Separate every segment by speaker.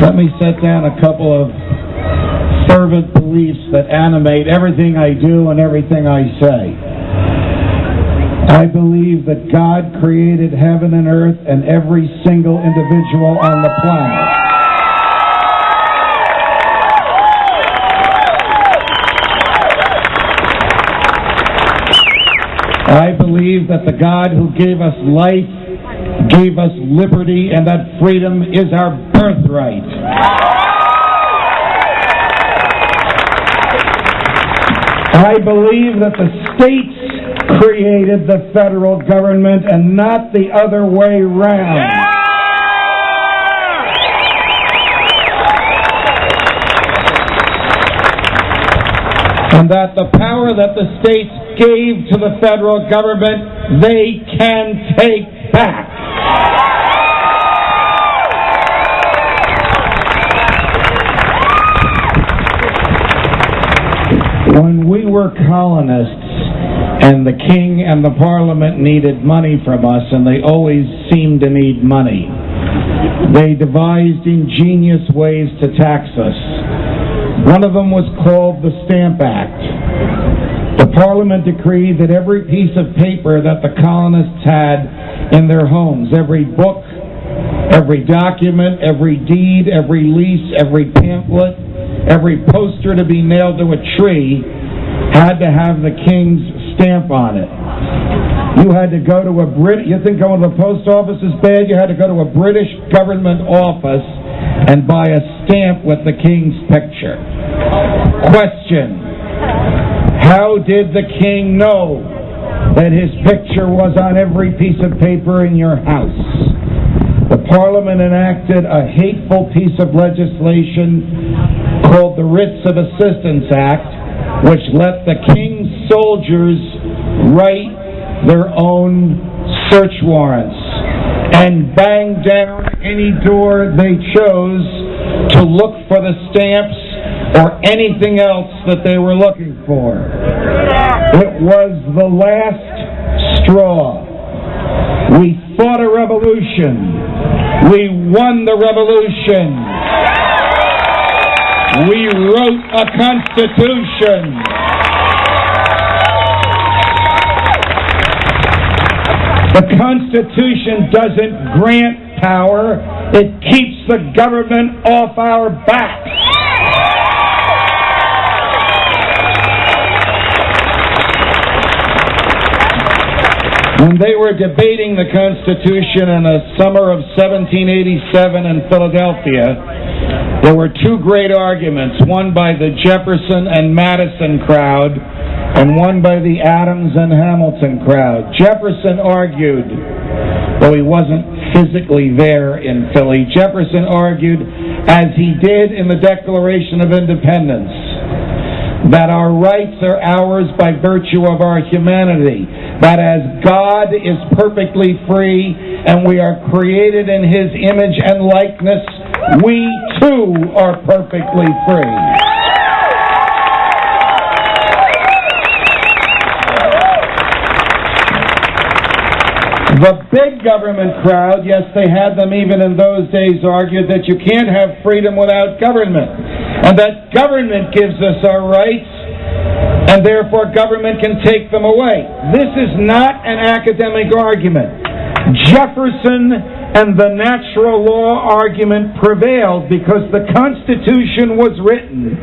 Speaker 1: Let me set down a couple of fervent beliefs that animate everything I do and everything I say. I believe that God created heaven and earth and every single individual on the planet. I believe that the God who gave us life, gave us liberty, and that freedom is our birthright. I believe that the states created the federal government and not the other way round. And that the power that the states gave to the federal government, they can take back. When we were colonists, and the king and the parliament needed money from us, and they always seemed to need money, they devised ingenious ways to tax us. One of them was called the Stamp Act. The parliament decreed that every piece of paper that the colonists had in their homes, every book, every document, every deed, every lease, every pamphlet, every poster to be nailed to a tree, had to have the king's stamp on it. You had to go to you think going to the post office is bad? You had to go to a British government office and buy a stamp with the king's picture. Question: how did the king know that his picture was on every piece of paper in your house? The parliament enacted a hateful piece of legislation called the Writs of Assistance Act, which let the king's soldiers write their own search warrants and bang down any door they chose to look for the stamps or anything else that they were looking for. It was the last straw. We fought a revolution. We won the revolution. We wrote a constitution. The Constitution doesn't grant power. It keeps the government off our backs. When they were debating the Constitution in the summer of 1787 in Philadelphia, there were two great arguments, one by the Jefferson and Madison crowd, and one by the Adams and Hamilton crowd. Jefferson argued, though he wasn't physically there in Philly, Jefferson argued, as he did in the Declaration of Independence, that our rights are ours by virtue of our humanity, that as God is perfectly free and we are created in His image and likeness, we too are perfectly free. The big government crowd, yes, they had them even in those days, argued that you can't have freedom without government, and that government gives us our rights, and therefore government can take them away. This is not an academic argument. Jefferson and the natural law argument prevailed because the Constitution was written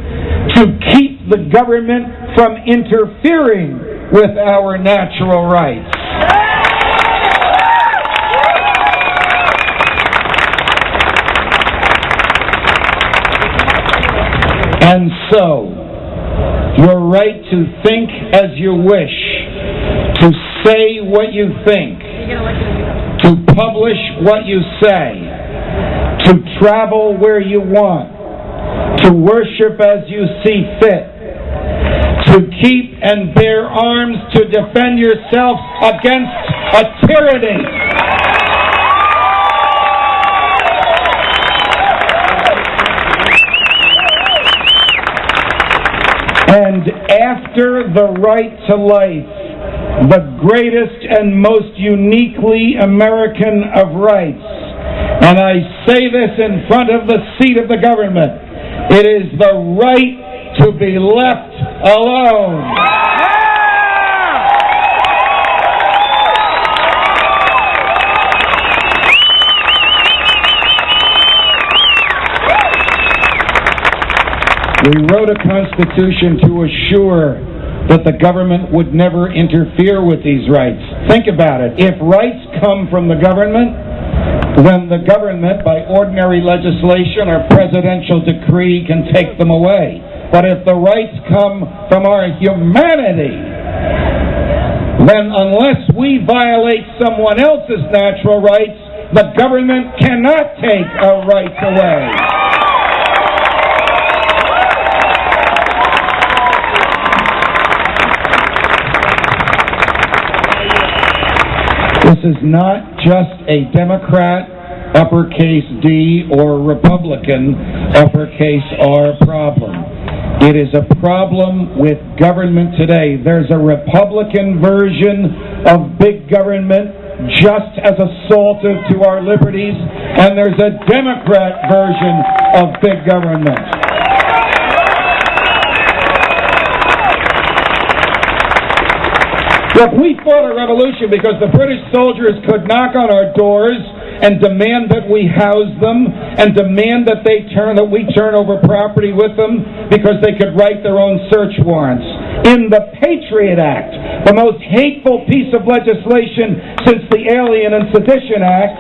Speaker 1: to keep the government from interfering with our natural rights. And so, your right to think as you wish, to say what you think, to publish what you say, to travel where you want, to worship as you see fit, to keep and bear arms to defend yourself against a tyranny. And after the right to life, the greatest and most uniquely American of rights, And I say this in front of the seat of the government. It is the right to be left alone. We wrote a constitution to assure that the government would never interfere with these rights. Think about it. If rights come from the government, then the government, by ordinary legislation or presidential decree, can take them away. But if the rights come from our humanity, then unless we violate someone else's natural rights, the government cannot take our rights away. This is not just a Democrat, uppercase D, or Republican, uppercase R problem. It is a problem with government today. There's a Republican version of big government just as assaultive to our liberties, and there's a Democrat version of big government. Look, we fought a revolution because the British soldiers could knock on our doors and demand that we house them and demand that we turn over property with them because they could write their own search warrants. In the Patriot Act, the most hateful piece of legislation since the Alien and Sedition Act,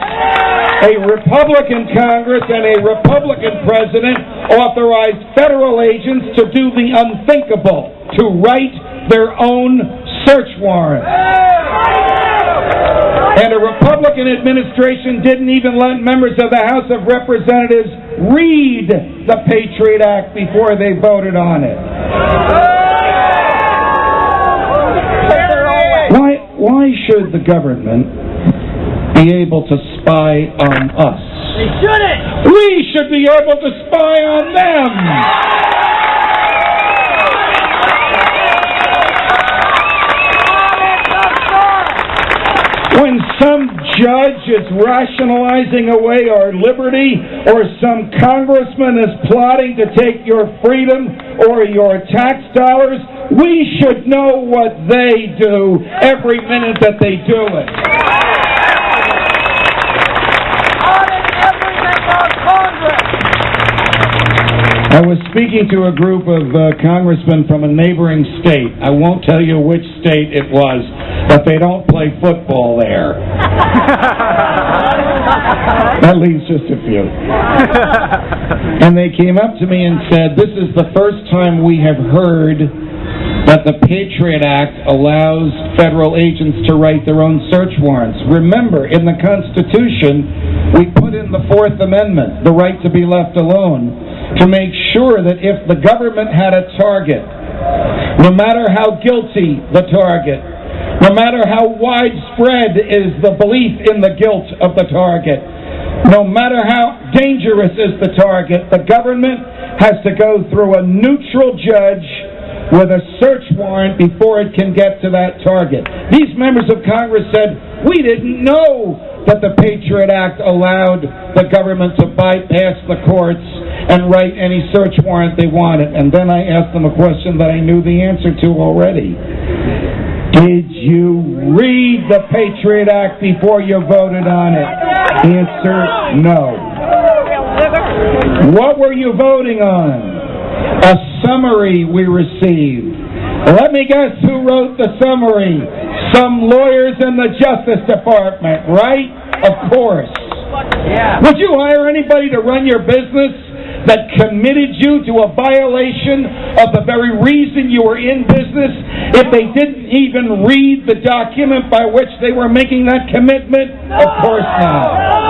Speaker 1: a Republican Congress and a Republican President authorized federal agents to do the unthinkable, to write their own search warrant. And a Republican administration didn't even let members of the House of Representatives read the Patriot Act before they voted on it. Why should the government be able to spy on us?
Speaker 2: They shouldn't!
Speaker 1: We should be able to spy on them! When some judge is rationalizing away our liberty, or some congressman is plotting to take your freedom or your tax dollars, we should know what they do every minute that they do it. I was speaking to a group of congressmen from a neighboring state. I won't tell you which state it was, but they don't play football there. That leaves just a few. And they came up to me and said, this is the first time we have heard that the Patriot Act allows federal agents to write their own search warrants. Remember, in the Constitution, we put in the Fourth Amendment, the right to be left alone, to make sure that if the government had a target, no matter how guilty the target, no matter how widespread is the belief in the guilt of the target, no matter how dangerous is the target, the government has to go through a neutral judge with a search warrant before it can get to that target. These members of Congress said, we didn't know that the Patriot Act allowed the government to bypass the courts and write any search warrant they wanted. And then I asked them a question that I knew the answer to already. Did you read the Patriot Act before you voted on it? Answer, no. What were you voting on? A summary we received. Let me guess who wrote the summary. Some lawyers in the Justice Department, right? Of course.
Speaker 2: Yeah.
Speaker 1: Would you hire anybody to run your business that committed you to a violation of the very reason you were in business if they didn't even read the document by which they were making that commitment? Of course not.